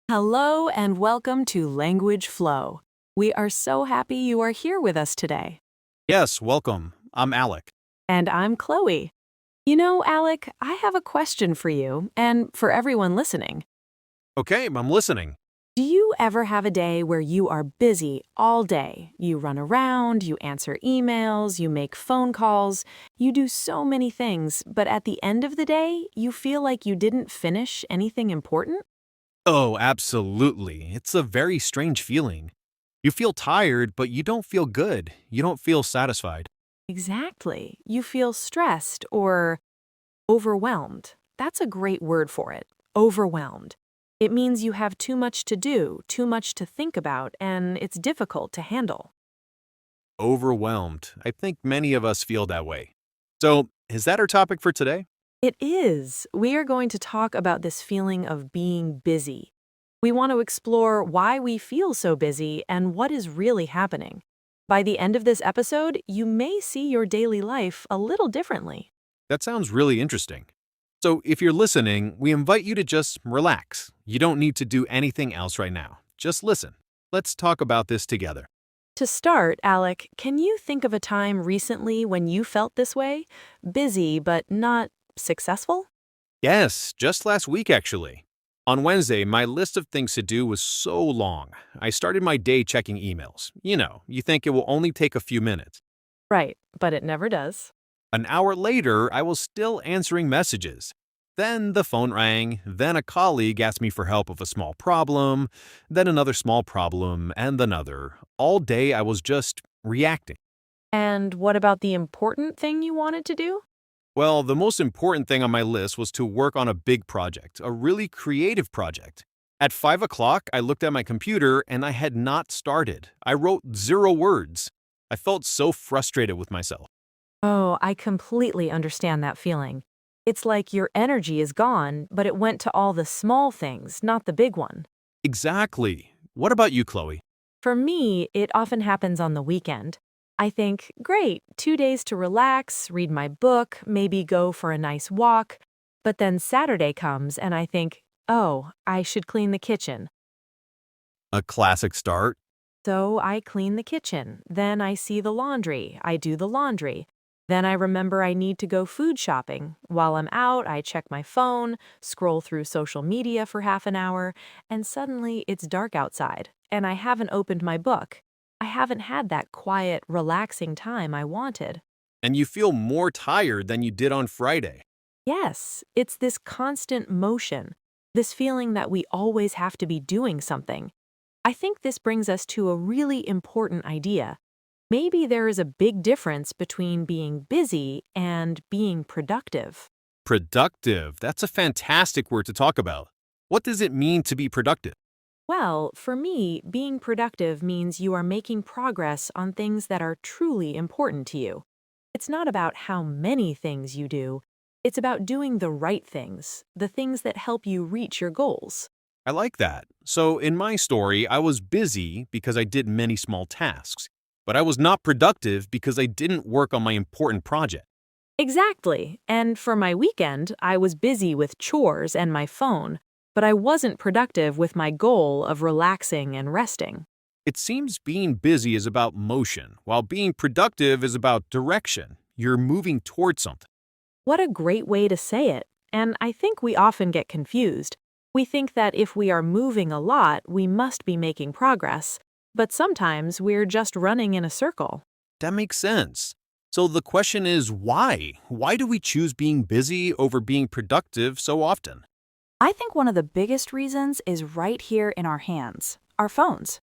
Hello and welcome to Language Flow. We are so happy you are here with us today. Yes, welcome. I'm Alec. And I'm Chloe. You know, Alec, I have a question for you and for everyone listening. Okay, I'm listening. Do you ever have a day where you are busy all day? You run around, you answer emails, you make phone calls, you do so many things, but at the end of the day, you feel like you didn't finish anything important? Oh, absolutely. It's a very strange feeling. You feel tired, but you don't feel good. You don't feel satisfied. Exactly. You feel stressed or overwhelmed. That's a great word for it. Overwhelmed. It means you have too much to do, too much to think about, and it's difficult to handle. Overwhelmed. I think many of us feel that way. So, is that our topic for today? It is. We are going to talk about this feeling of being busy. We want to explore why we feel so busy and what is really happening. By the end of this episode, you may see your daily life a little differently. That sounds really interesting. So, if you're listening, we invite you to just relax. You don't need to do anything else right now. Just listen. Let's talk about this together. To start, Alec, can you think of a time recently when you felt this way? Busy, but not successful? Yes, just last week actually. On Wednesday, my list of things to do was so long. I started my day checking emails. You think it will only take a few minutes. Right, but it never does. An hour later, I was still answering messages. Then the phone rang, then a colleague asked me for help with a small problem, then another small problem, and another. All day I was just reacting. And what about the important thing you wanted to do? Well, the most important thing on my list was to work on a big project, a really creative project. At 5 o'clock, I looked at my computer and I had not started. I wrote 0 words. I felt so frustrated with myself. Oh, I completely understand that feeling. It's like your energy is gone, but it went to all the small things, not the big one. Exactly. What about you, Chloe? For me, it often happens on the weekend. I think, great, 2 days to relax, read my book, maybe go for a nice walk. But then Saturday comes and I think, oh, I should clean the kitchen. A classic start. So I clean the kitchen. Then I see the laundry. I do the laundry. Then I remember I need to go food shopping. While I'm out, I check my phone, scroll through social media for half an hour, and suddenly it's dark outside, and I haven't opened my book. I haven't had that quiet, relaxing time I wanted. And you feel more tired than you did on Friday. Yes, it's this constant motion, this feeling that we always have to be doing something. I think this brings us to a really important idea. Maybe there is a big difference between being busy and being productive. Productive. That's a fantastic word to talk about. What does it mean to be productive? Well, for me, being productive means you are making progress on things that are truly important to you. It's not about how many things you do, it's about doing the right things, the things that help you reach your goals. I like that. So, in my story, I was busy because I did many small tasks, but I was not productive because I didn't work on my important project. Exactly. And for my weekend, I was busy with chores and my phone, but I wasn't productive with my goal of relaxing and resting. It seems being busy is about motion, while being productive is about direction. You're moving towards something. What a great way to say it. And I think we often get confused. We think that if we are moving a lot, we must be making progress. But sometimes we're just running in a circle. That makes sense. So, the question is why? Why do we choose being busy over being productive so often? I think one of the biggest reasons is right here in our hands, our phones.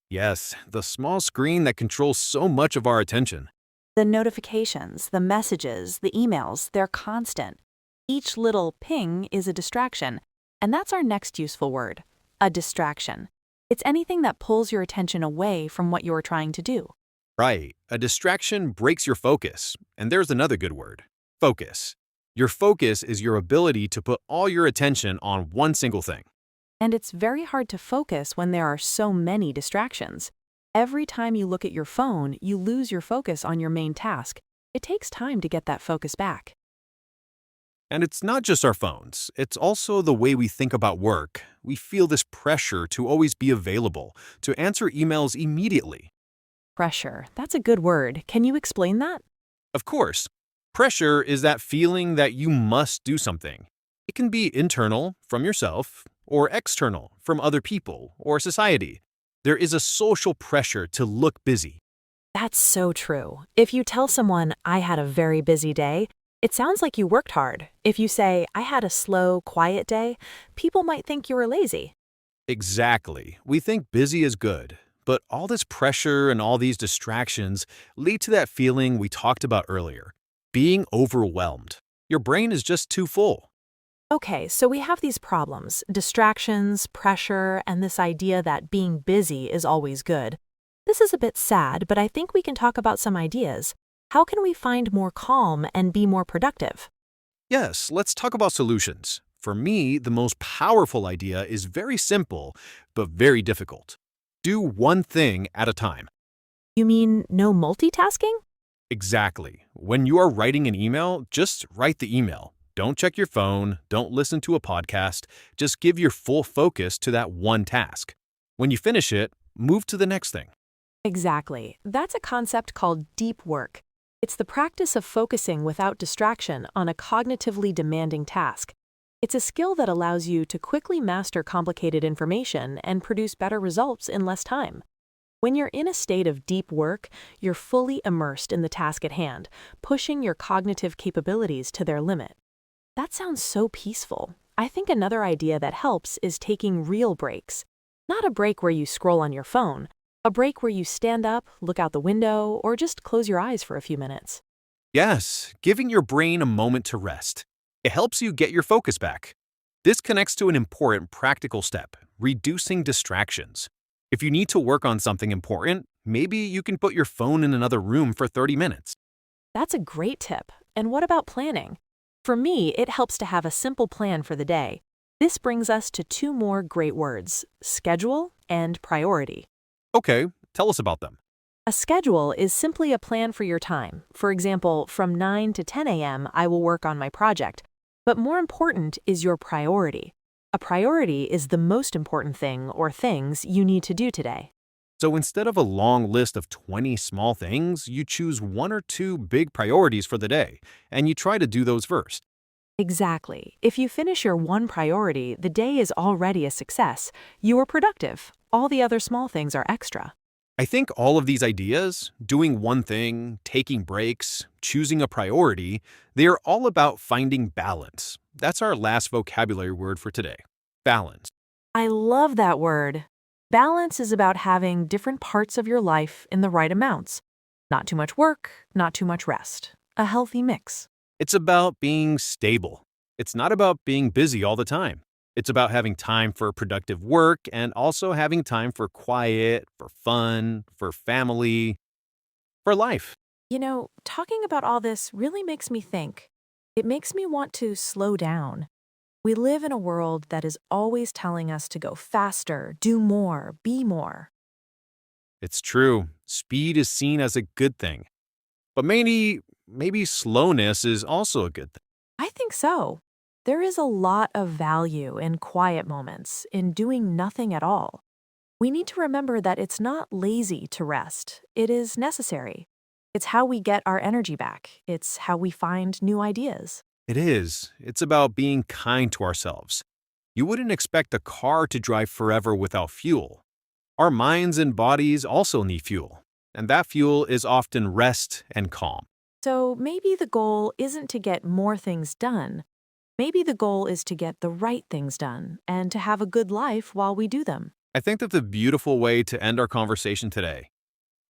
Yes, the small screen that controls so much of our attention. The notifications, the messages, the emails, they're constant. Each little ping is a distraction, and that's our next useful word, a distraction. It's anything that pulls your attention away from what you're trying to do. Right. A distraction breaks your focus. And there's another good word, focus. Your focus is your ability to put all your attention on one single thing. And it's very hard to focus when there are so many distractions. Every time you look at your phone, you lose your focus on your main task. It takes time to get that focus back. And it's not just our phones, it's also the way we think about work. We feel this pressure to always be available, to answer emails immediately. Pressure. That's a good word. Can you explain that? Of course, pressure is that feeling that you must do something. It can be internal, from yourself, or external, from other people or society. There is a social pressure to look busy. That's so true. If you tell someone, I had a very busy day, it sounds like you worked hard. If you say, I had a slow, quiet day, people might think you were lazy. Exactly. We think busy is good, but all this pressure and all these distractions lead to that feeling we talked about earlier, being overwhelmed. Your brain is just too full. Okay, so we have these problems, distractions, pressure, and this idea that being busy is always good. This is a bit sad, but I think we can talk about some ideas. How can we find more calm and be more productive? Yes, let's talk about solutions. For me, the most powerful idea is very simple, but very difficult. Do one thing at a time. You mean no multitasking? Exactly. When you are writing an email, just write the email. Don't check your phone, don't listen to a podcast, just give your full focus to that one task. When you finish it, move to the next thing. Exactly. That's a concept called deep work. It's the practice of focusing without distraction on a cognitively demanding task. It's a skill that allows you to quickly master complicated information and produce better results in less time. When you're in a state of deep work, you're fully immersed in the task at hand, pushing your cognitive capabilities to their limit. That sounds so peaceful. I think another idea that helps is taking real breaks. Not a break where you scroll on your phone, a break where you stand up, look out the window, or just close your eyes for a few minutes. Yes, giving your brain a moment to rest. It helps you get your focus back. This connects to an important practical step, reducing distractions. If you need to work on something important, maybe you can put your phone in another room for 30 minutes. That's a great tip. And what about planning? For me, it helps to have a simple plan for the day. This brings us to two more great words, schedule and priority. Okay, tell us about them. A schedule is simply a plan for your time. For example, from 9 to 10 a.m., I will work on my project. But more important is your priority. A priority is the most important thing or things you need to do today. So instead of a long list of 20 small things, you choose one or two big priorities for the day, and you try to do those first. Exactly. If you finish your one priority, the day is already a success. You are productive. All the other small things are extra. I think all of these ideas, doing one thing, taking breaks, choosing a priority, they are all about finding balance. That's our last vocabulary word for today. Balance. I love that word. Balance is about having different parts of your life in the right amounts. Not too much work, not too much rest. A healthy mix. It's about being stable. It's not about being busy all the time. It's about having time for productive work and also having time for quiet, for fun, for family, for life. You know, talking about all this really makes me think. It makes me want to slow down. We live in a world that is always telling us to go faster, do more, be more. It's true. Speed is seen as a good thing. But maybe slowness is also a good thing. I think so. There is a lot of value in quiet moments, in doing nothing at all. We need to remember that it's not lazy to rest. It is necessary. It's how we get our energy back. It's how we find new ideas. It is. It's about being kind to ourselves. You wouldn't expect a car to drive forever without fuel. Our minds and bodies also need fuel, and that fuel is often rest and calm. So maybe the goal isn't to get more things done. Maybe the goal is to get the right things done and to have a good life while we do them. I think that's a beautiful way to end our conversation today.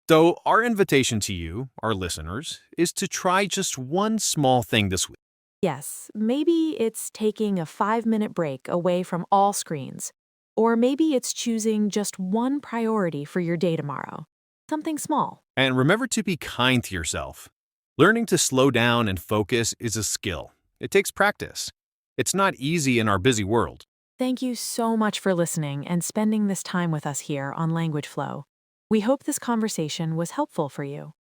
So, our invitation to you, our listeners, is to try just one small thing this week. Yes, maybe it's taking a 5-minute break away from all screens. Or maybe it's choosing just one priority for your day tomorrow. Something small. And remember to be kind to yourself. Learning to slow down and focus is a skill. It takes practice. It's not easy in our busy world. Thank you so much for listening and spending this time with us here on Language Flow. We hope this conversation was helpful for you.